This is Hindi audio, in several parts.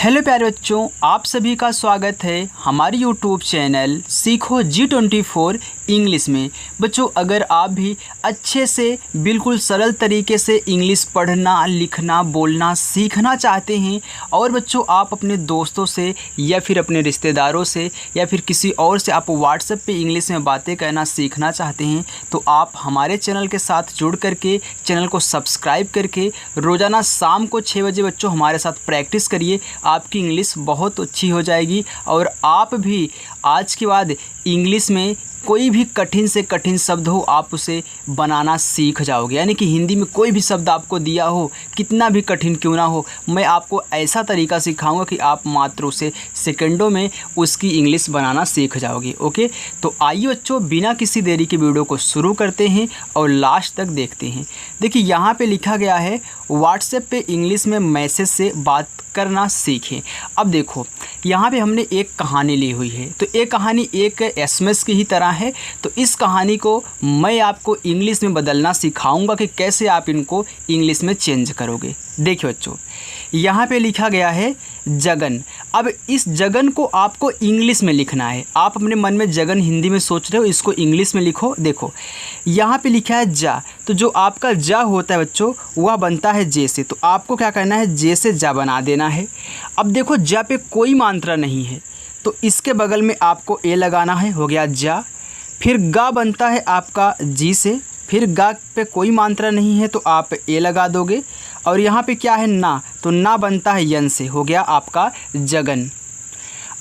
हेलो प्यारे बच्चों, आप सभी का स्वागत है हमारे यूट्यूब चैनल सीखो G24 इंग्लिश में। बच्चों, अगर आप भी अच्छे से बिल्कुल सरल तरीके से इंग्लिश पढ़ना, लिखना, बोलना सीखना चाहते हैं और बच्चों आप अपने दोस्तों से या फिर अपने रिश्तेदारों से या फिर किसी और से आप व्हाट्सएप पे इंग्लिश में बातें कहना सीखना चाहते हैं, तो आप हमारे चैनल के साथ जुड़ करके चैनल को सब्सक्राइब करके रोज़ाना शाम को 6 बजे बच्चों हमारे साथ प्रैक्टिस करिए। आपकी इंग्लिश बहुत अच्छी हो जाएगी और आप भी आज के बाद इंग्लिश में कोई भी कठिन से कठिन शब्द हो आप उसे बनाना सीख जाओगे। यानी कि हिंदी में कोई भी शब्द आपको दिया हो, कितना भी कठिन क्यों ना हो, मैं आपको ऐसा तरीका सिखाऊंगा कि आप मात्र उसे सेकंडों में उसकी इंग्लिश बनाना सीख जाओगे। ओके, तो आइए बच्चों बिना किसी देरी के वीडियो को शुरू करते हैं और लास्ट तक देखते हैं। देखिए यहाँ पे लिखा गया है व्हाट्सएप पे इंग्लिश में मैसेज से बात करना सीखें। अब देखो यहाँ पे हमने एक कहानी ली हुई है, तो ये कहानी एक एसएमएस की ही तरह है। तो इस कहानी को मैं आपको इंग्लिश में बदलना सिखाऊंगा कि कैसे आप इनको इंग्लिश में चेंज करोगे। देखिए बच्चों, यहाँ पे लिखा गया है जगन। अब इस जगन को आपको इंग्लिश में लिखना है। आप अपने मन में जगन हिंदी में सोच रहे हो, इसको इंग्लिश में लिखो। देखो यहाँ पे लिखा है जा, तो जो आपका जा होता है बच्चों वह बनता है जे से, तो आपको क्या करना है, जे से जा बना देना है। अब देखो जा पे कोई मात्रा नहीं है तो इसके बगल में आपको ए लगाना है, हो गया जा। फिर गा बनता है आपका जी से, फिर गा पे कोई मात्रा नहीं है तो आप ए लगा दोगे। और यहाँ पे क्या है ना, तो ना बनता है यन से, हो गया आपका जगन।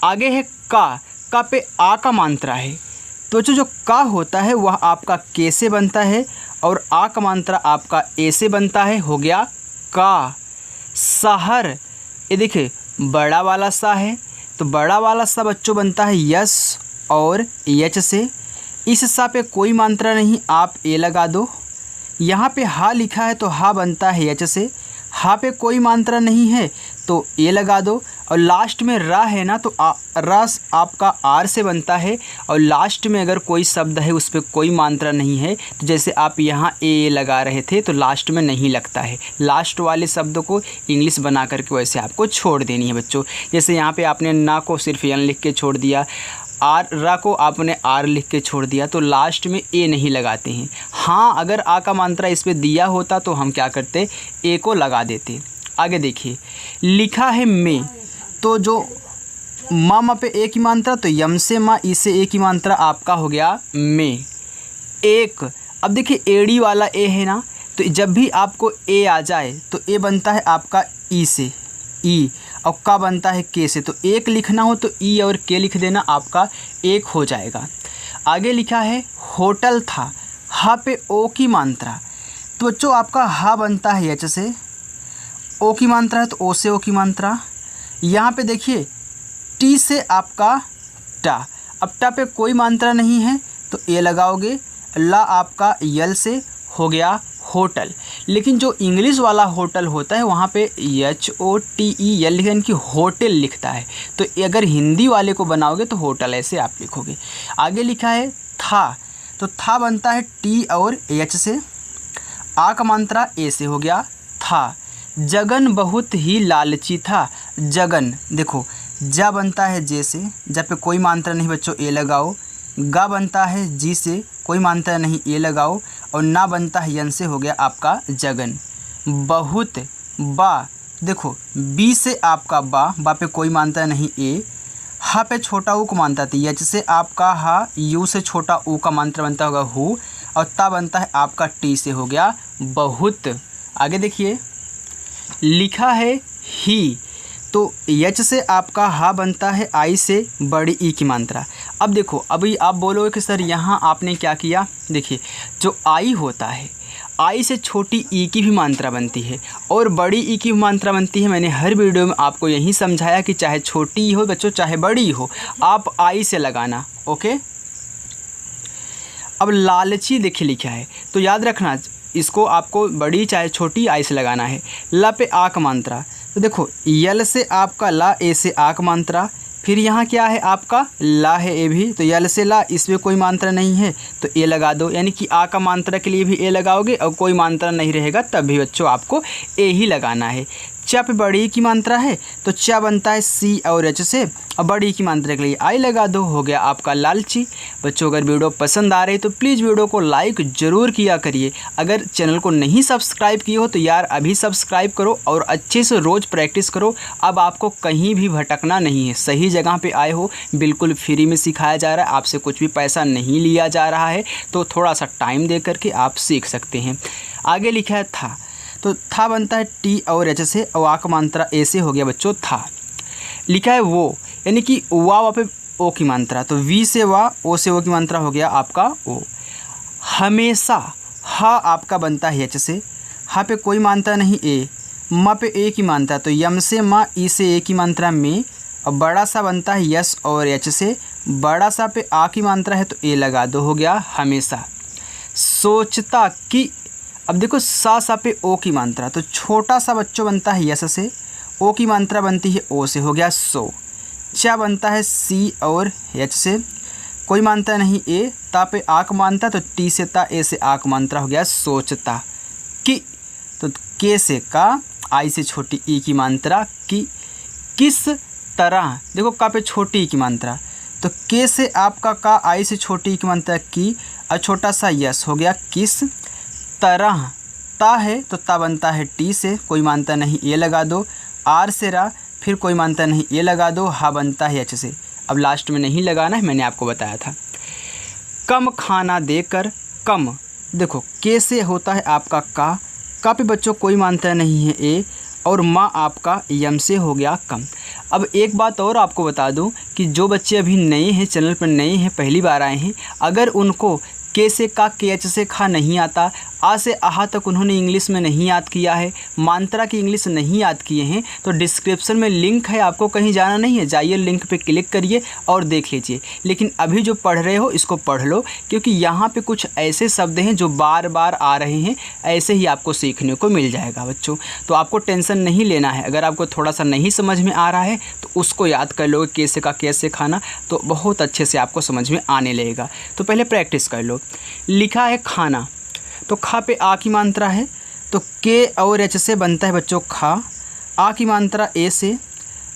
आगे है का पे आ का मात्रा है, तो जो का होता है वह आपका के से बनता है और आ का मात्रा आपका ए से बनता है, हो गया का। शहर, ये देखिए बड़ा वाला सा है, तो बड़ा वाला सा बच्चों बनता है यस और एच से। इस सा पे कोई मात्रा नहीं, आप ए लगा दो। यहाँ पे हा लिखा है तो हा बनता है एच से, हा पे कोई मात्रा नहीं है तो ए लगा दो। और लास्ट में रा है ना, तो रा आपका आर से बनता है और लास्ट में अगर कोई शब्द है उस पर कोई मात्रा नहीं है, तो जैसे आप यहाँ ए लगा रहे थे तो लास्ट में नहीं लगता है। लास्ट वाले शब्द को इंग्लिश बना करके वैसे आपको छोड़ देनी है बच्चों। जैसे यहाँ पे आपने ना को सिर्फ यन लिख के छोड़ दिया, आर रा को आपने आर लिख के छोड़ दिया, तो लास्ट में ए नहीं लगाते हैं। हाँ, अगर आ का मात्रा इस पर दिया होता तो हम क्या करते, ए को लगा देते। आगे देखिए लिखा है में, तो जो मा पे ए की मात्रा, तो यम से मा, ई से ए की मात्रा आपका हो गया में। एक, अब देखिए एड़ी वाला ए है ना, तो जब भी आपको ए आ जाए तो ए बनता है आपका ई से, ई, और का बनता है के से। तो एक लिखना हो तो ई और के लिख देना, आपका एक हो जाएगा। आगे लिखा है होटल था, हा पे ओ की मात्रा, तो बच्चों आपका हा बनता है एच से, ओ की मात्रा है तो ओ से ओ की मात्रा। यहाँ पे देखिए टी से आपका टा, अब टा पे कोई मात्रा नहीं है तो ए लगाओगे। ला आपका यल से, हो गया होटल। लेकिन जो इंग्लिश वाला होटल होता है वहाँ पे HOTEL लिखा, यानी कि होटल लिखता है। तो अगर हिंदी वाले को बनाओगे तो होटल ऐसे आप लिखोगे। आगे लिखा है था, तो था बनता है टी और एच से, आ का मात्रा ए से, हो गया था। जगन बहुत ही लालची था, जगन देखो जा बनता है जे से, जा पे कोई मात्रा नहीं बच्चों ए लगाओ। गा बनता है जी से, कोई मात्रा नहीं ए लगाओ। और ना बनता है यन से, हो गया आपका जगन। बहुत, बा देखो बी से आपका बा पे कोई मात्रा नहीं ए। हा पे छोटा ऊ को मात्रा थी, एच से आपका हा, यू से छोटा ऊ का मात्रा बनता होगा हु, और ता बनता है आपका टी से, हो गया बहुत। आगे देखिए लिखा है ही, तो एच से आपका हा बनता है आई से बड़ी ई की मात्रा। अब देखो अभी आप बोलोगे कि सर यहाँ आपने क्या किया, देखिए जो आई होता है आई से छोटी ई की भी मात्रा बनती है और बड़ी ई की मात्रा बनती है। मैंने हर वीडियो में आपको यही समझाया कि चाहे छोटी हो बच्चों चाहे बड़ी हो, आप आई से लगाना। ओके, अब लालची देखिए लिखा है, तो याद रखना इसको आपको बड़ी चाहे छोटी आई से लगाना है। ला पे आ का मात्रा, तो देखो यल से आपका ला, ए से आ का मात्रा। फिर यहाँ क्या है आपका ला है ए भी, तो यल से ला, इसमें कोई मात्रा नहीं है तो ए लगा दो। यानी कि आ का मात्रा के लिए भी ए लगाओगे और कोई मात्रा नहीं रहेगा तब भी बच्चों आपको ए ही लगाना है। चा पे बड़ी की मात्रा है तो चा बनता है सी और एच से, और बड़ी की मात्रा के लिए आई लगा दो, हो गया आपका लालची। बच्चों अगर वीडियो पसंद आ रही तो प्लीज़ वीडियो को लाइक ज़रूर किया करिए। अगर चैनल को नहीं सब्सक्राइब किए हो तो यार अभी सब्सक्राइब करो और अच्छे से रोज़ प्रैक्टिस करो। अब आपको कहीं भी भटकना नहीं है, सही जगह पे आए हो, बिल्कुल फ्री में सिखाया जा रहा है, आपसे कुछ भी पैसा नहीं लिया जा रहा है, तो थोड़ा सा टाइम दे करके आप सीख सकते हैं। आगे लिखा है था, तो था बनता है टी और एच से, और आ का मात्रा ए से, हो गया बच्चों था। लिखा है वो, यानी कि वाह पे ओ की मात्रा, तो वी से वाह, ओ से ओ की मात्रा, हो गया आपका ओ। हमेशा, हा आपका बनता है एच से, हा पे कोई मात्रा नहीं ए, म पे ए की मात्रा, तो यम से माँ, ई से ए की मात्रा में, और बड़ा सा बनता है यस और एच से, बड़ा सा पे आ की मात्रा है तो ए लगा दो, हो गया हमेशा। सोचता कि, अब देखो सा पे ओ की मात्रा, तो छोटा सा बच्चों बनता है यस से, ओ की मात्रा बनती है ओ से, हो गया सो। चा बनता है सी और एच से, कोई मात्रा नहीं ए, ता पे आ का मात्रा, तो टी से ता, ए से आ का मात्रा, हो गया सोचता। कि, तो के से का, आई से छोटी ई की मात्रा की, किस तरह, देखो का पे छोटी ई की मात्रा, तो के से आपका का, आई से छोटी ई की मात्रा की, और छोटा सा यस, हो गया किस तरह। ता है तो ता बनता है टी से, कोई मात्रा नहीं ए लगा दो, आर से रा, फिर कोई मात्रा नहीं ए लगा दो, हा बनता है एच से, अब लास्ट में नहीं लगाना है, मैंने आपको बताया था। कम खाना देकर, कम, देखो के से होता है आपका का पे बच्चों कोई मात्रा नहीं है ए, और माँ आपका यम से, हो गया कम। अब एक बात और आपको बता दूं कि जो बच्चे अभी नए हैं, चैनल पर नए हैं, पहली बार आए हैं, अगर उनको के से का, के एच से खा नहीं आता, आ से आहा तक उन्होंने इंग्लिश में नहीं याद किया है, मात्रा की इंग्लिश नहीं याद किए हैं, तो डिस्क्रिप्शन में लिंक है, आपको कहीं जाना नहीं है, जाइए लिंक पे क्लिक करिए और देख लीजिए। लेकिन अभी जो पढ़ रहे हो इसको पढ़ लो, क्योंकि यहाँ पे कुछ ऐसे शब्द हैं जो बार बार आ रहे हैं, ऐसे ही आपको सीखने को मिल जाएगा बच्चों। तो आपको टेंशन नहीं लेना है, अगर आपको थोड़ा सा नहीं समझ में आ रहा है तो उसको याद कर लोगे, कैसे का कैसे खाना, तो बहुत अच्छे से आपको समझ में आने लगेगा। तो पहले प्रैक्टिस कर लो। लिखा है खाना, तो खा पे आ की मात्रा है, तो के और एच से बनता है बच्चों खा, आ की मात्रा ए से,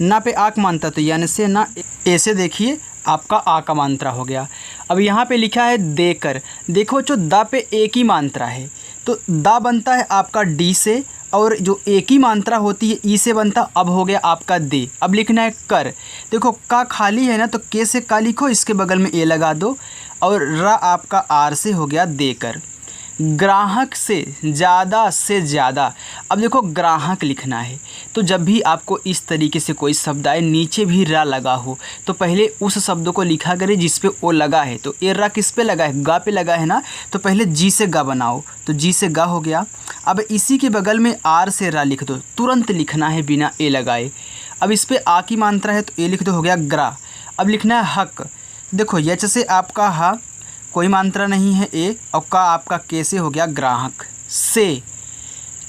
ना पे आ की मात्रा तो यानी से ना, ए से देखिए आपका आ का मात्रा हो गया। अब यहाँ पे लिखा है देकर, देखो जो दा पे ए की मात्रा है, तो दा बनता है आपका डी से, और जो ए की मात्रा होती है ई से बनता, अब हो गया आपका दे। अब लिखना है कर, देखो का खाली है ना, तो के से का लिखो, इसके बगल में ए लगा दो, और रा आपका आर से, हो गया देकर। ग्राहक से ज़्यादा, अब देखो ग्राहक लिखना है, तो जब भी आपको इस तरीके से कोई शब्द आए, नीचे भी रा लगा हो, तो पहले उस शब्द को लिखा करें जिस पे ओ लगा है। तो ए रा किस पे लगा है, गा पे लगा है ना, तो पहले जी से गा बनाओ, तो जी से गा हो गया। अब इसी के बगल में आर से रा लिख दो, तुरंत लिखना है बिना ए लगाए। अब इस पर आ की मात्रा है तो ए लिख दो, हो गया ग्रा। अब लिखना है हक, देखो यच से आपका हा, कोई मात्रा नहीं है ए, और का आपका के से, हो गया ग्राहक। से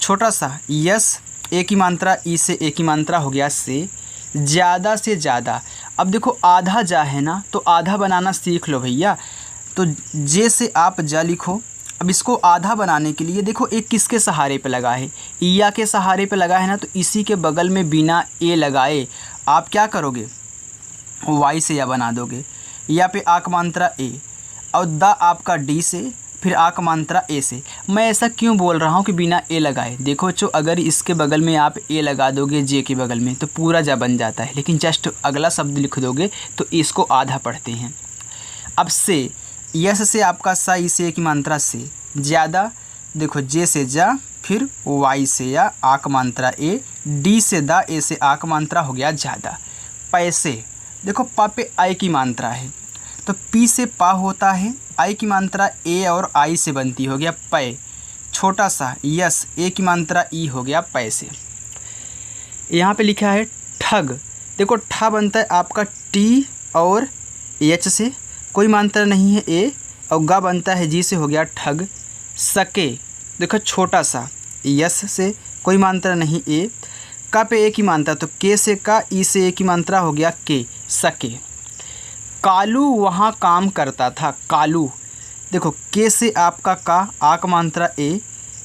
छोटा सा यस, ए की मात्रा ई से, ए की मात्रा, हो गया से। ज़्यादा से ज़्यादा, अब देखो आधा जा है ना, तो आधा बनाना सीख लो भैया, तो जे से आप जा लिखो। अब इसको आधा बनाने के लिए देखो एक किसके सहारे पे लगा है, ईया के सहारे पे लगा है ना, तो इसी के बगल में बिना ए लगाए आप क्या करोगे, वाई से या बना दोगे, या पे आ का मात्रा ए, और द आपका डी से, फिर आ का मात्रा ए से। मैं ऐसा क्यों बोल रहा हूँ कि बिना ए लगाए, देखो बच्चों अगर इसके बगल में आप ए लगा दोगे जे के बगल में, तो पूरा जा बन जाता है, लेकिन जस्ट अगला शब्द लिख दोगे तो इसको आधा पढ़ते हैं। अब से, यस से आपका सा, ई से ए की मात्रा से। ज़्यादा, देखो जे से जा, फिर वाई से या, आ का मात्रा ए, डी से दा, ए से आ का मात्रा, हो गया ज़्यादा। पैसे, देखो पा पे आई की मात्रा है, तो पी से पा होता है, आई की मात्रा ए और आई से बनती, हो गया पै। छोटा सा यस, ए की मात्रा ई, हो गया पैसे। यहाँ पे लिखा है ठग, देखो ठा बनता है आपका टी और एच से, कोई मात्रा नहीं है ए, और गा बनता है जी से, हो गया ठग। सके, देखो छोटा सा यस से, कोई मात्रा नहीं ए, का पे ए की मात्रा, तो के से का, ई से ए की मात्रा, हो गया के, सके। कालू वहाँ काम करता था, कालू, देखो के से आपका का, आ का मात्रा ए,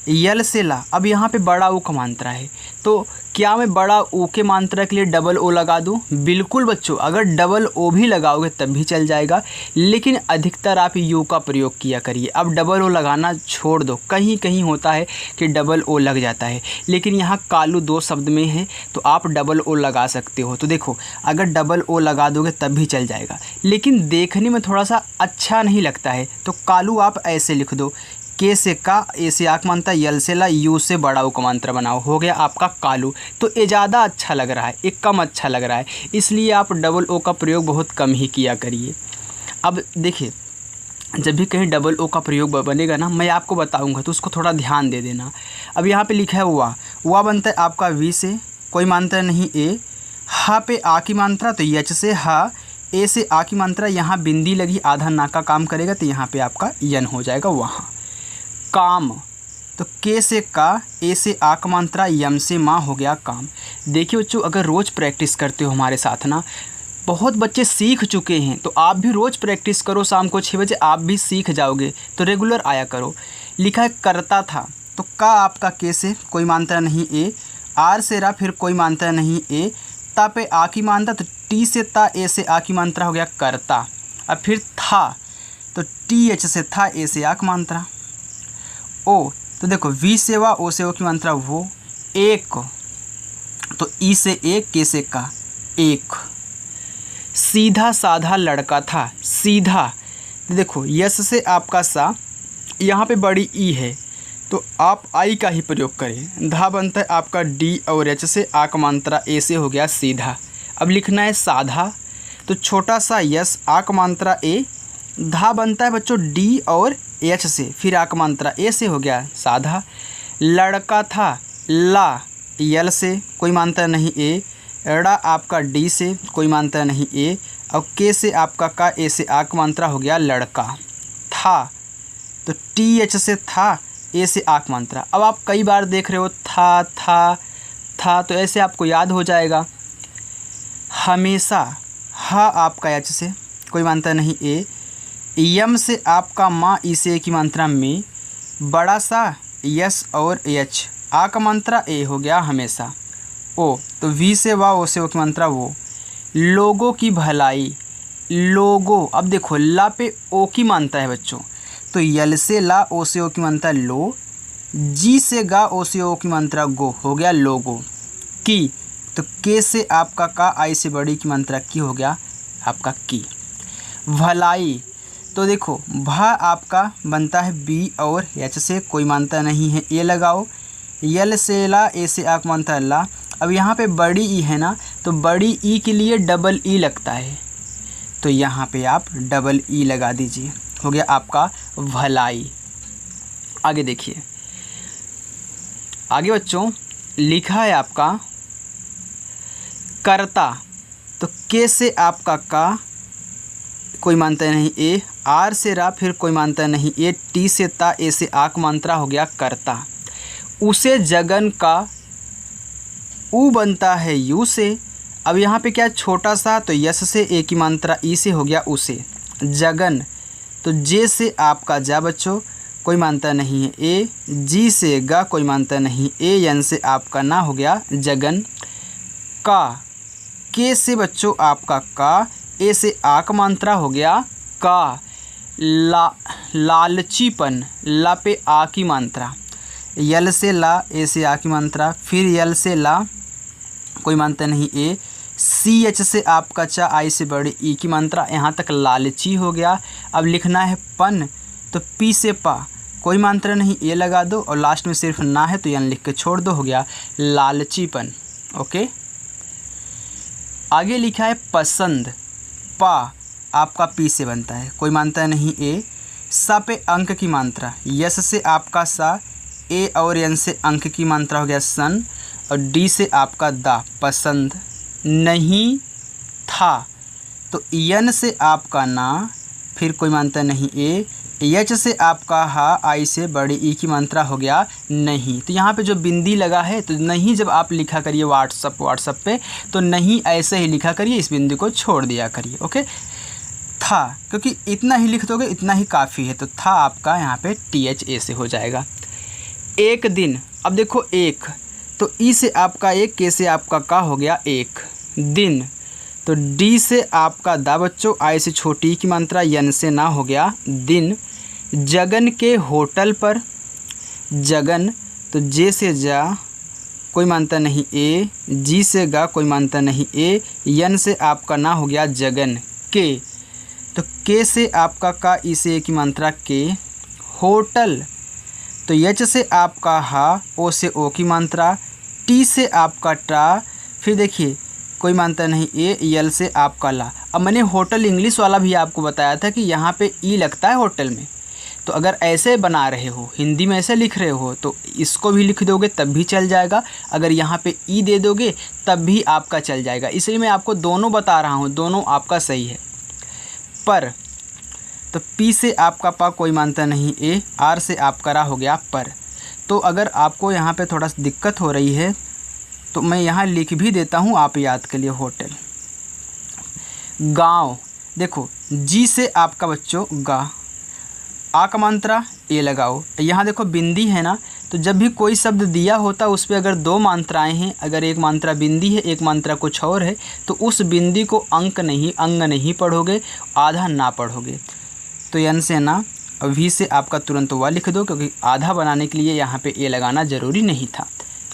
यल से ला। अब यहाँ पे बड़ा ओ का मात्रा है, तो क्या मैं बड़ा ओ के मात्रा के लिए डबल ओ लगा दूँ? बिल्कुल बच्चों, अगर डबल ओ भी लगाओगे तब भी चल जाएगा, लेकिन अधिकतर आप यू का प्रयोग किया करिए। अब डबल ओ लगाना छोड़ दो, कहीं कहीं होता है कि डबल ओ लग जाता है, लेकिन यहाँ कालू 2 शब्द में है तो आप डबल ओ लगा सकते हो। तो देखो, अगर डबल ओ लगा दोगे तब भी चल जाएगा, लेकिन देखने में थोड़ा सा अच्छा नहीं लगता है, तो कालू आप ऐसे लिख दो, के से का, ए से आक मात्रा, यल से ला, यू से बड़ा ओ का मात्रा बनाओ, हो गया आपका कालू। तो ये ज़्यादा अच्छा लग रहा है, एक कम अच्छा लग रहा है, इसलिए आप डबल ओ का प्रयोग बहुत कम ही किया करिए। अब देखिए, जब भी कहीं डबल ओ का प्रयोग बनेगा ना, मैं आपको बताऊंगा, तो उसको थोड़ा ध्यान दे देना। अब यहाँ पे लिखा है वाह बनता है आपका वी से, कोई मात्रा नहीं ए, हा पे आ की मात्रा तो यच से हा, ए से आ की मात्रा, यहाँ बिंदी लगी आधा ना का काम करेगा तो यहाँ पे आपका यन हो जाएगा वहाँ। काम, तो के से का, ए से आ का मात्रा, यम से माँ, हो गया काम। देखिए बच्चों, अगर रोज़ प्रैक्टिस करते हो हमारे साथ ना, बहुत बच्चे सीख चुके हैं, तो आप भी रोज़ प्रैक्टिस करो, शाम को 6 बजे आप भी सीख जाओगे, तो रेगुलर आया करो। लिखा है करता था, तो का आपका के से कोई मात्रा नहीं ए, आर से रा, फिर कोई मात्रा नहीं ए, ता पे आ की मात्रा, तो टी से ता, ए से आ की मात्रा, हो गया करता। अब फिर था, तो टी एच से था, ए से आ की मात्रा। ओ, तो देखो वी से वा, ओ से ओ की मात्रा वो, एक, तो ई से एक, के से का, एक। सीधा साधा लड़का था, सीधा, तो देखो यस से आपका सा, यहाँ पे बड़ी ई है तो आप आई का ही प्रयोग करें। धा बनता है आपका डी, और एच से आ का मात्रा, ए से हो गया सीधा। अब लिखना है साधा, तो छोटा सा यस, आ का मात्रा ए, धा बनता है बच्चों डी और एच से, फिर आ का मात्रा ए से, हो गया साधा। लड़का था, ला यल से, कोई मात्रा नहीं ए, ड़ा आपका डी से, कोई मात्रा नहीं ए, और के से आपका का, ए से आ का मात्रा, हो गया लड़का। था, तो टी एच से था, ए से आ का मात्रा। अब आप कई बार देख रहे हो था, तो ऐसे आपको याद हो जाएगा। हमेशा, हा आपका एच से, कोई मात्रा नहीं ए, यम से आपका माँ, ई से ए की मात्रा में, बड़ा सा यस और एच, आ का मात्रा ए, हो गया हमेशा। ओ, तो वी से वा, ओ से ओ की मात्रा वो। लोगों की भलाई, लोगो, अब देखो ला पे ओ की मात्रा है बच्चों, तो यल से ला, ओ से ओ की मात्रा लो, जी से गा, ओ से ओ की मात्रा गो, हो गया लोगो। की, तो के से आपका का, आई से बड़ी की मात्रा की, हो गया आपका की। भलाई, तो देखो भा आपका बनता है बी और एच से, कोई मात्रा नहीं है, ए लगाओ। यल से ला, ए से आ की मात्रा ला। अब यहाँ पे बड़ी ई है ना, तो बड़ी ई के लिए डबल ई लगता है, तो यहाँ पे आप डबल ई लगा दीजिए, हो गया आपका भलाई। आगे देखिए, आगे बच्चों लिखा है आपका करता, तो के से आपका का, कोई मात्रा नहीं ए, आर से रा, फिर कोई मात्रा नहीं ए, टी से ता, ए से आक मात्रा, हो गया करता। उसे जगन का, ऊ बनता है यू से। अब यहाँ पे क्या छोटा सा, तो यस से ए की मात्रा, ई से, हो गया उसे। जगन, तो जे से आपका जा बच्चों, कोई मात्रा नहीं है ए, जी से गा, कोई मात्रा नहीं ए, यन से आपका ना, हो गया जगन। का, के से बच्चों आपका का, ए से आक मात्रा, हो गया का। लालचीपन, ला पे आ की मात्रा, यल से ला, ए से आ की मात्रा, फिर यल से ला, कोई मात्रा नहीं ए, सी एच से आपका चा, आई से बड़ी ई की मात्रा, यहाँ तक लालची हो गया। अब लिखना है पन, तो पी से पा, कोई मात्रा नहीं ए लगा दो, और लास्ट में सिर्फ ना है तो यन लिख के छोड़ दो, हो गया लालचीपन। ओके, आगे लिखा है पसंद, पा आपका पी से बनता है, कोई मात्रा नहीं ए, सा पे अंक की मात्रा, यस से आपका सा, ए और यन से अंक की मात्रा, हो गया सन, और डी से आपका दा, पसंद। नहीं था, तो यन से आपका ना, फिर कोई मात्रा नहीं ए, एच से आपका हा, आई से बड़ी ई की मात्रा, हो गया नहीं। तो यहाँ पे जो बिंदी लगा है, तो नहीं जब आप लिखा करिए व्हाट्सअप पे, तो नहीं ऐसे ही लिखा करिए, इस बिंदी को छोड़ दिया करिए। ओके, था, क्योंकि इतना ही लिख दोगे इतना ही काफ़ी है, तो था आपका यहाँ पे टी एच ए से हो जाएगा। एक दिन। अब देखो एक, तो ई से आपका एक, के से आपका का हो गया एक दिन। तो डी से आपका दा बच्चों, आई से छोटी की मात्रा, यन से ना हो गया दिन। जगन के होटल पर, जगन तो जे से जा कोई मानता नहीं ए, जी से गा कोई मानता नहीं ए, यन से आपका ना हो गया जगन के। तो के से आपका का, ई से एक की मात्रा के। होटल तो यच से आपका हा, ओ से ओ की मात्रा, टी से आपका टा, फिर देखिए कोई मानता नहीं ए, यल से आपका ला। अब मैंने होटल इंग्लिश वाला भी आपको बताया था कि यहाँ पे ई लगता है होटल में। तो अगर ऐसे बना रहे हो, हिंदी में ऐसे लिख रहे हो, तो इसको भी लिख दोगे तब भी चल जाएगा। अगर यहाँ पे ई दे दोगे तब भी आपका चल जाएगा। इसलिए मैं आपको दोनों बता रहा हूँ, दोनों आपका सही है। पर तो पी से आपका पा कोई मानता नहीं ए, आर से आपका रा हो गया पर। तो अगर आपको यहाँ पे थोड़ा सा दिक्कत हो रही है तो मैं यहाँ लिख भी देता हूँ आप याद के लिए। होटल। गांव, देखो जी से आपका बच्चों गा, आ का मात्रा ए लगाओ। यहाँ देखो बिंदी है ना, तो जब भी कोई शब्द दिया होता उस पर अगर दो मात्राएं हैं, अगर एक मात्रा बिंदी है एक मात्रा कुछ और है, तो उस बिंदी को अंग नहीं पढ़ोगे, आधा ना पढ़ोगे। तो यन से ना, वी से आपका तुरंत वह लिख दो, क्योंकि आधा बनाने के लिए यहाँ पे ए लगाना ज़रूरी नहीं था,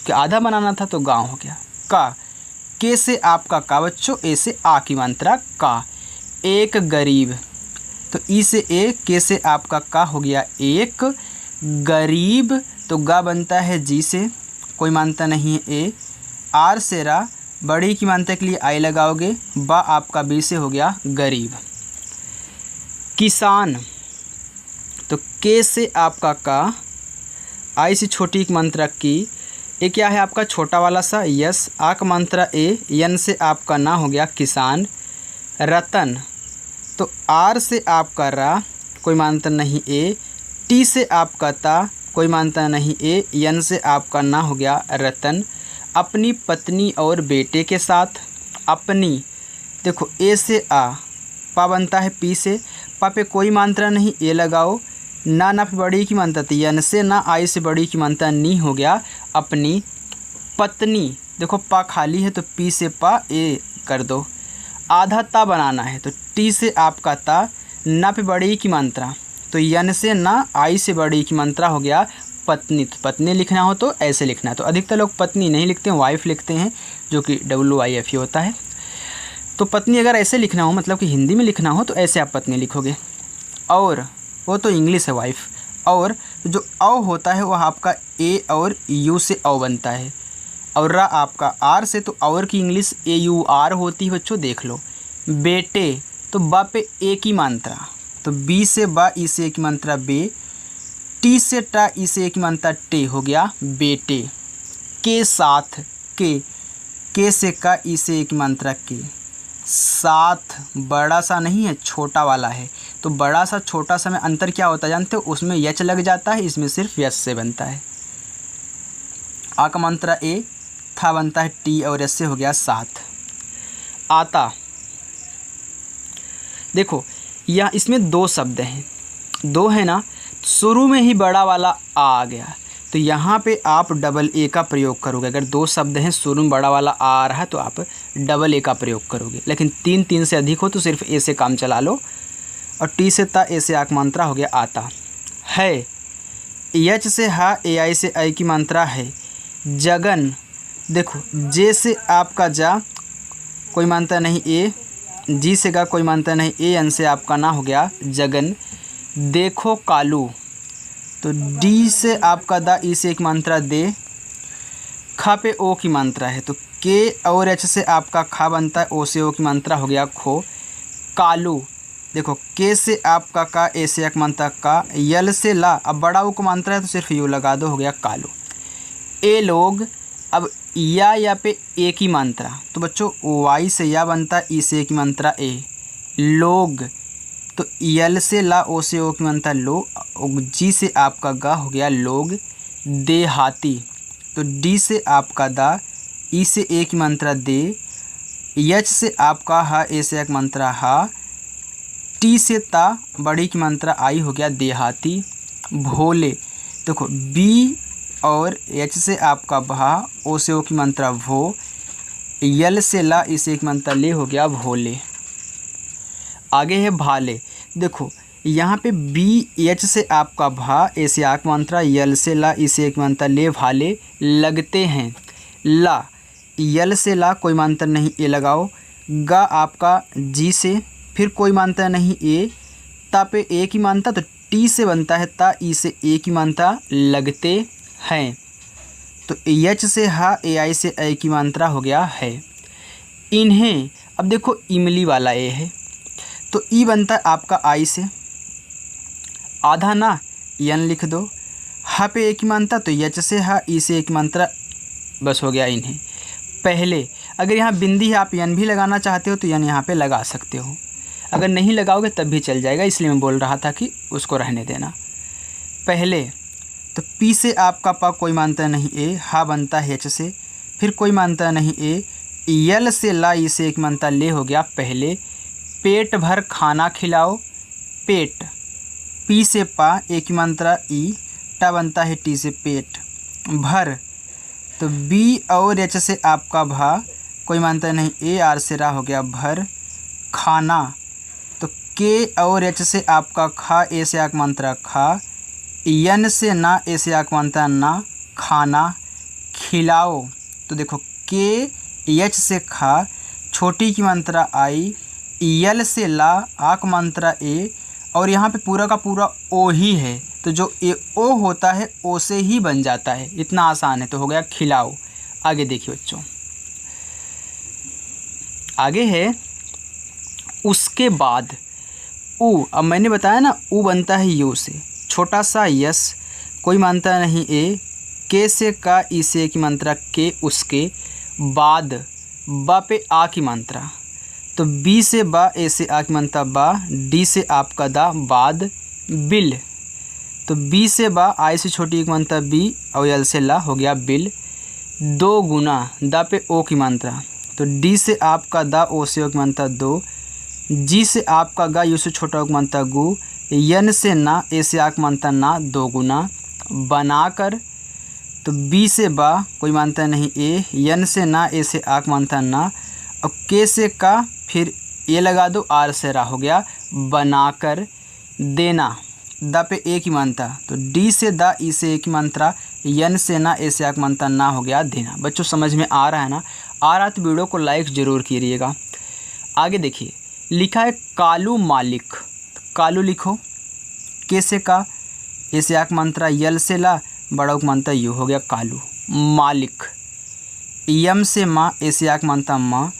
कि आधा बनाना था तो गाँव हो गया। का, के से आपका का बच्चों, ए से आ की मात्रा का। एक गरीब, तो ई से ए, के से आपका का हो गया एक गरीब। तो गा बनता है जी से, कोई मानता नहीं है ए, आर से रा, बड़ी की मात्रा के लिए आई लगाओगे, बा आपका बी से हो गया गरीब। किसान, तो के से आपका का, आई से छोटी की मात्रा की, ये क्या है आपका छोटा वाला सा यस, आ का मात्रा ए, यन से आपका ना हो गया किसान। रतन, तो आर से आपका रा, कोई मानता नहीं ए, टी से आपका ता, कोई मानता नहीं ए, यन से आपका ना हो गया रतन। अपनी पत्नी और बेटे के साथ, अपनी देखो ए से आ, पा बनता है पी से, पा पे कोई मात्रा नहीं ए लगाओ, ना पे बड़ी की मात्रा थी, यन से ना, आई से बड़ी की मात्रा नी हो गया अपनी पत्नी। देखो पा खाली है तो पी से पा ए कर दो। आधा ता बनाना है तो टी से आपका ता, ना पे बड़ी की मात्रा, तो यन से ना, आई से बड़ी की मात्रा हो गया पत्नी। तो पत्नी लिखना हो तो ऐसे लिखना है। तो अधिकतर लोग पत्नी नहीं लिखते हैं, वाइफ लिखते हैं, जो कि WIFE होता है। तो पत्नी अगर ऐसे लिखना हो, मतलब कि हिंदी में लिखना हो, तो ऐसे आप पत्नी लिखोगे। और वो तो इंग्लिश है वाइफ। और जो औ होता है वह आपका ए और यू से औ बनता है, और रा आपका आर से, तो और की इंग्लिश AUR होती है बच्चों, देख लो। बेटे, तो बा पे ए की मात्रा, तो बी से बा, ई से एक मात्रा बे, टी से टा, ई से एक मात्रा टे हो गया बेटे। के साथ, के से का, ई से एक मात्रा के। साथ बड़ा सा नहीं है, छोटा वाला है। तो बड़ा सा छोटा सा में अंतर क्या होता है जानते हो, उसमें यच लग जाता है, इसमें सिर्फ यस से बनता है। आ का मात्रा ए, था बनता है टी, और यस से हो गया साथ। आता, देखो यह इसमें दो शब्द हैं, दो है ना, शुरू में ही बड़ा वाला आ गया, तो यहाँ पे आप डबल ए का प्रयोग करोगे। अगर दो शब्द हैं शुरू में बड़ा वाला आ रहा है तो आप डबल ए का प्रयोग करोगे। लेकिन तीन से अधिक हो तो सिर्फ ए से काम चला लो। और टी से ता, ए से आ की मात्रा हो गया आता। है, एच से हा, ए आई से आई की मात्रा है। जगन, देखो जे से आपका जा, कोई मानता नहीं ए, जी से गा कोई मानता नहीं ए, एन से आपका ना हो गया जगन। देखो कालू, तो डी से आपका दा, ई से एक मात्रा दे, खा पे ओ की मात्रा है, तो के और एच से आपका खा बनता है, ओ से ओ की मात्रा हो गया खो। कालू, देखो के से आपका का, ए से एक मात्रा का, यल से ला, अब बड़ा ओ को मात्रा है तो सिर्फ यू लगा दो, हो गया कालू। ए लोग, अब या पे ए की मात्रा, तो बच्चों वाई से या बनता है, ई से ए की मात्रा ए। लोग, तो यल से ला, ओ से ओ की मात्रा लो, जी से आपका गा हो गया लोग। देहाती, तो डी से आपका दा, ई से ए की मात्रा दे, यच से आपका हा, ए से एक मात्रा हा, टी से ता, बड़ी की मात्रा आई हो गया देहाती। भोले, देखो बी और एच से आपका भा, ओ से ओ की मात्रा भो, यल से ला, इसे एक मात्रा ले, हो गया भोले। आगे है भाले। देखो यहाँ पे बी एच से आपका भा, ए से आक मात्रा, यल से ला, इसे एक मात्रा ले, भाले लगते हैं। ला, यल से ला कोई मात्रा नहीं, ए लगाओ। गा आपका जी से, फिर कोई मात्रा नहीं, ए। ता पे ए की मात्रा, तो टी से बनता है ता, ई से ए की मात्रा, लगते हैं। तो एच से हा, ए आई से ए की मात्रा, हो गया है। इन्हें, अब देखो इमली वाला ए है, तो ई बनता है आपका आई से, आधा ना, यन लिख दो। हा पे ए की मात्रा, तो एच से हा, ई से एक मात्रा, बस हो गया इन्हें। पहले अगर यहाँ बिंदी है, आप यन भी लगाना चाहते हो तो यन यहाँ पे लगा सकते हो, अगर नहीं लगाओगे तब भी चल जाएगा, इसलिए मैं बोल रहा था कि उसको रहने देना। पहले तो पी से आपका पा कोई मात्रा नहीं, ए। हा बनता है एच से, फिर कोई मात्रा नहीं, ए। यल से ला, ई से एक मात्रा ले, हो गया पहले। पेट भर खाना खिलाओ, पेट, पी से पा, ए की मात्रा ई, टा बनता है टी से पेट। भर, तो बी और एच से आपका भा, कोई मात्रा नहीं, ए। आर से रा, हो गया भर। खाना, तो के और एच से आपका खा, ए से आक मात्रा खा। यन से ना, ए से आक मात्रा ना, खाना खिलाओ। तो देखो के एच से खा, छोटी की मात्रा आई, यल से ला, आक मात्रा ए, और यहाँ पे पूरा का पूरा ओ ही है, तो जो ए ओ होता है ओ से ही बन जाता है, इतना आसान है। तो हो गया खिलाओ। आगे देखिए बच्चों, आगे है उसके बाद ऊ। अब मैंने बताया ना ऊ बनता है यू से, छोटा सा यस, कोई मात्रा नहीं, ए। के से का, ई से की मात्रा के, उसके बाद, बा पे आ की मात्रा, तो बी से बा, ए से आ की मात्रा बा, डी से आपका दा, बाद, बिल। तो बी से बा, आई से छोटी एक मात्रा बी, और यल से ला, हो गया बिल। दो गुना, दा पे ओ की मात्रा, तो डी से आपका दा, ओ से ओ की मात्रा दो। जी से आपका गा, यू से छोटा की मात्रा गु। यन से ना, ए से आक मात्रा ना, दो गुना। बनाकर, तो बी से बा, कोई मात्रा नहीं, ए। यन से ना, ए से आक मात्रा ना, और के से का, फिर ए लगा दो, आर से रा, हो गया बनाकर। देना, दा पे ए की मात्रा, तो डी से दा, ई से ए की मात्रा, यन से ना, ए से आक मात्रा ना, हो गया देना। बच्चों समझ में आ रहा है ना? आ रहा तो वीडियो को लाइक ज़रूर कीजिएगा। आगे देखिए, लिखा है कालू मालिक, कालू लिखो। के से का, ए से आक मात्रा, यल से ला, बड़ा उक मात्रा यू, हो गया कालू मालिक। यम से माँ, ए से आक मात्रा माँ,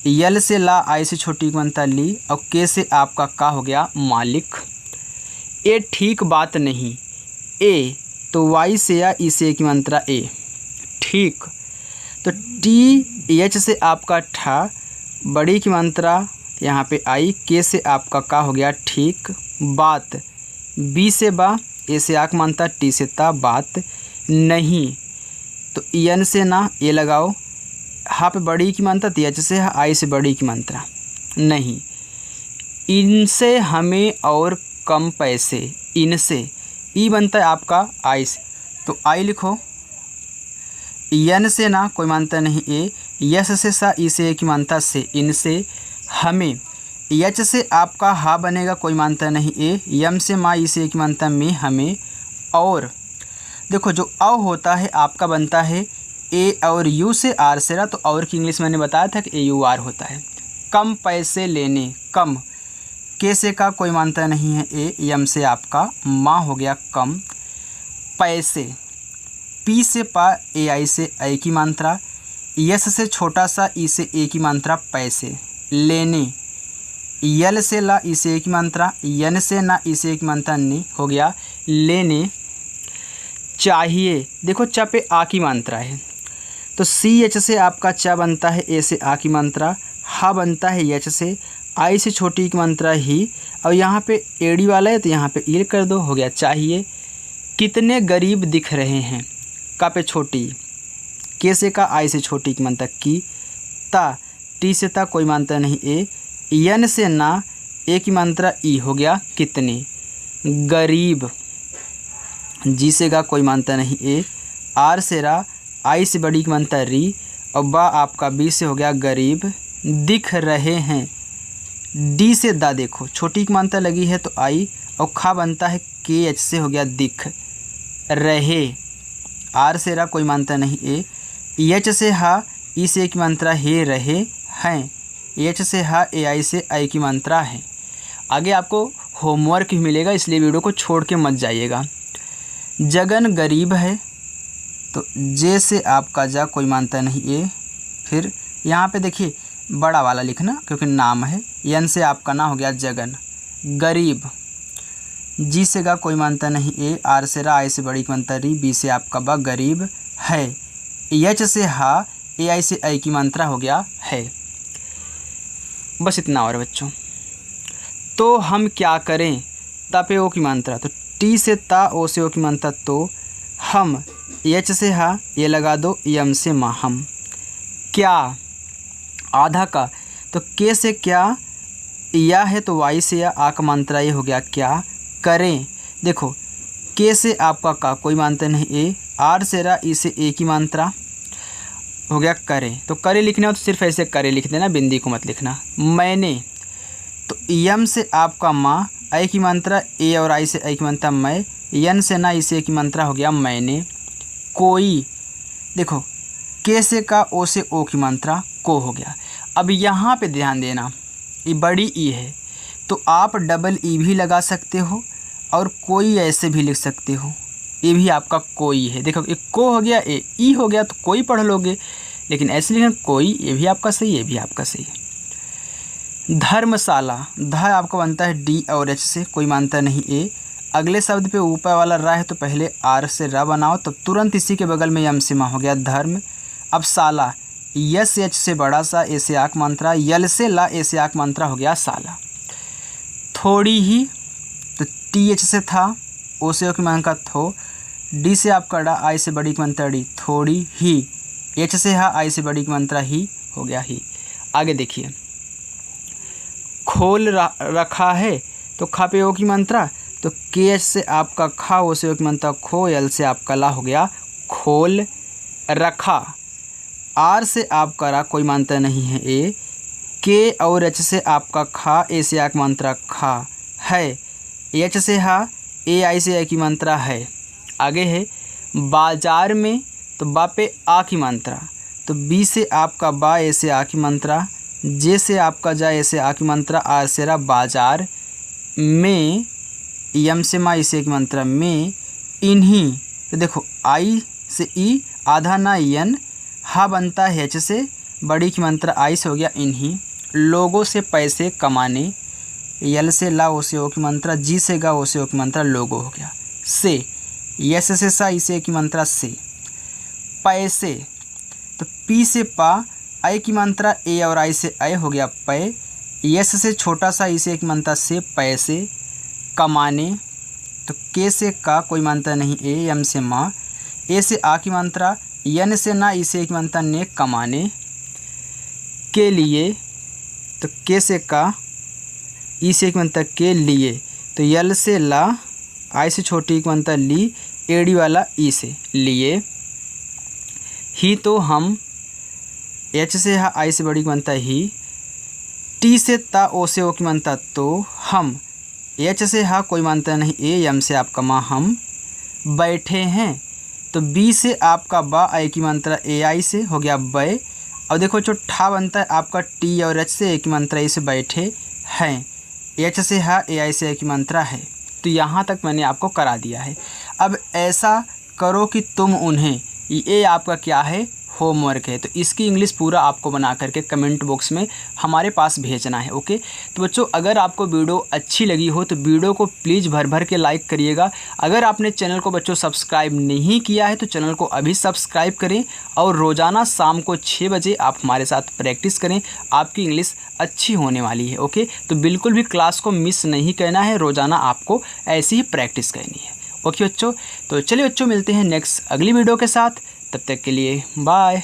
यल से ला, आई से छोटी मात्रा ली, और के से आपका का, हो गया मालिक। ए ठीक बात नहीं, ए तो वाई से या, ई से की मात्रा ए, ठीक। तो टी एच से आपका ठा, बड़ी की मात्रा यहाँ पे आई, के से आपका का, हो गया ठीक। बात, बी से बा, ए से आक मात्रा, टी से ता, बात नहीं। तो यन से ना, ए लगाओ। हा पे बड़ी की मात्रा, तो एच से, आई से बड़ी की मात्रा नहीं। इनसे हमें और कम पैसे, इनसे, ई बनता है आपका आई से, तो आई लिखो। यन से ना, कोई मात्रा नहीं, ए। यस से सा, ई से ए की मात्रा से, इनसे हमें। एच से आपका हा बनेगा, कोई मात्रा नहीं, ए। यम से माँ, ई से ए की मात्रा में, हमें। और देखो जो अ होता है आपका बनता है ए और यू से, आर से रा, तो और की इंग्लिश मैंने बताया था कि ए यू आर होता है। कम पैसे लेने, कम, के से का कोई मात्रा नहीं है, ए। यम से आपका माँ, हो गया कम। पैसे, पी से पा, ए आई से ए की मात्रा, यस से छोटा सा, ई से ए की मात्रा पैसे। लेने, यल से ला, ई से ए की मात्रा, यन से ना, ई से ए की मात्रा ने, हो गया लेने। चाहिए, देखो च पे आ की मात्रा है, तो सी एच से आपका च बनता है, ए से आ की मात्रा, हा बनता है एच से, आई से छोटी की मात्रा ही, और यहाँ पे एड़ी वाला है तो यहाँ पे ईल कर दो, हो गया चाहिए। कितने गरीब दिख रहे हैं, का पे छोटी, के से का, आई से छोटी की मात्रा की। ता, टी से ता, कोई मात्रा नहीं, ए। यन से ना, ए की मात्रा ई, हो गया कितने। गरीब, जी से का, कोई मात्रा नहीं, ए। आर से रा, आई से बड़ी की बनता री, और बा आपका बी से हो गया गरीब, दिख रहे हैं। डी से दा, देखो छोटी की मानता लगी है तो आई, और खा बनता है के एच से हो गया दिख रहे। आर से रा कोई मानता नहीं ए, एच से हा, ई से एक मात्रा हे रहे हैं। एच से हा, ए आई से आई की मात्रा है। आगे आपको होमवर्क भी मिलेगा, इसलिए वीडियो को छोड़ के मत जाइएगा। जगन गरीब है, तो जे से आपका जा कोई मानता नहीं ए, फिर यहाँ पे देखिए बड़ा वाला लिखना क्योंकि नाम है। यन से आपका ना हो गया जगन गरीब, जी से गा कोई मानता नहीं ए, आर से रा, आई से बड़ी की मानता री, बी से आपका बा गरीब है। एच से हा, ए आई से आई की मात्रा हो गया है। बस इतना और बच्चों। तो हम क्या करें, ता पे ओ की मात्रा, तो टी से ता, ओ से ओ की मात्रा तो, हम एच से हा, ये लगा दो, यम से मा, हम क्या, आधा का, तो के से क्या, या है तो वाई से या, आ का मात्रा ये हो गया क्या करें। देखो के से आपका का कोई मात्रा नहीं ए, आर से रा, ई से ए की मात्रा हो गया करें। तो करे लिखना हो तो सिर्फ ऐसे करे लिख देना, बिंदी को मत लिखना। मैंने, तो यम से आपका माँ, आई की मात्रा ए और आई से आई की मात्रा मैं, यन से ना, इसे की मात्रा हो गया मैंने। कोई, देखो के से का, ओ से ओ की मात्रा को हो गया। अब यहाँ पे ध्यान देना, ये बड़ी ई है तो आप डबल ई भी लगा सकते हो और कोई ऐसे भी लिख सकते हो। ये भी आपका कोई है, देखो एक को हो गया, ए ई हो गया तो कोई पढ़ लोगे, लेकिन ऐसे लिखना कोई, ये भी आपका सही, ये भी आपका सही है। धर्मशाला, ध आपका बनता है डी और एच से, कोई मानता नहीं ए। अगले शब्द पे ऊपर वाला रा है तो पहले आर से रा बनाओ, तो तुरंत इसी के बगल में यम से मा हो गया धर्म। अब साला, यस एच से बड़ा सा, ए से आक मात्रा, यल से ला, ए से आक मात्रा हो गया साला। थोड़ी ही, तो टी एच से था, ओ से ओ की मान का थो, डी से आपका डा, आई से बड़ी की मात्रा डी, थोड़ी ही। एच से हा, आई से बड़ी की मात्रा ही हो गया ही। आगे देखिए, खोल रखा है, तो खा पे ओ की मात्रा, तो के एच से आपका खा, ओ से ओ की मात्रा खो, यल से आपका ला हो गया खोल रखा। आर से आपका रा कोई मात्रा नहीं है ए, के और एच से आपका खा, ए से आक मात्रा खा है। एच से हा, ए आई से आई की मात्रा है। आगे है बाजार में, तो बा पे आ की मात्रा, तो बी से आपका बा, ए से आ की मात्रा, जे से आपका जा, ए से आ की मात्रा, आर से रा बाजार में, यम से मा, इसे की मात्रा में, इन्हीं, तो देखो आई से ई, आधा ना यन, हा बनता है एच से बड़ी की मात्रा आई से हो गया इन्हीं, लोगों से पैसे कमाने, यल से ला, ओ से ओ की मात्रा, जी से गा, ओ से ओ की मात्रा लोगो हो गया। से, यस से सा, इसे की मात्रा से, पैसे, तो पी से पा, आई की मात्रा ए और आई से आई हो गया पै, यस से छोटा सा, इसे की मात्रा से पैसे कमाने, तो के से का कोई मात्रा नहीं ए, एम से माँ, ए से आ की मात्रा, यन से ना, इसे की मात्रा ने कमाने के लिए, तो के से का, ई से एक मात्रा के लिए, तो यल से ला, आई से छोटी की मात्रा ली, एडी वाला ई से लिए ही, तो हम, एच से हा, आई से बड़ी की मात्रा ही, टी से ता, ओ से ओ की मात्रा तो, हम, एच से हा कोई मात्रा नहीं ए, यम से आपका माँ, हम बैठे हैं, तो बी से आपका बा, आई की मात्रा ए आई से हो गया बै। और देखो जो ठा बनता है आपका टी और एच से, ए की मात्रा ई से बैठे हैं, एच से हा, ए आई से ए की मात्रा है। तो यहाँ तक मैंने आपको करा दिया है। अब ऐसा करो कि तुम उन्हें, ये आपका क्या है, होमवर्क है। तो इसकी इंग्लिश पूरा आपको बना करके कमेंट बॉक्स में हमारे पास भेजना है। ओके, तो बच्चों अगर आपको वीडियो अच्छी लगी हो तो वीडियो को प्लीज़ भर भर के लाइक करिएगा। अगर आपने चैनल को बच्चों सब्सक्राइब नहीं किया है तो चैनल को अभी सब्सक्राइब करें और रोज़ाना शाम को 6 बजे आप हमारे साथ प्रैक्टिस करें, आपकी इंग्लिश अच्छी होने वाली है। ओके, तो बिल्कुल भी क्लास को मिस नहीं करना है, रोज़ाना आपको ऐसी ही प्रैक्टिस करनी है। ओके बच्चों, तो चलिए बच्चों मिलते हैं नेक्स्ट अगली वीडियो के साथ, तब तक के लिए बाय।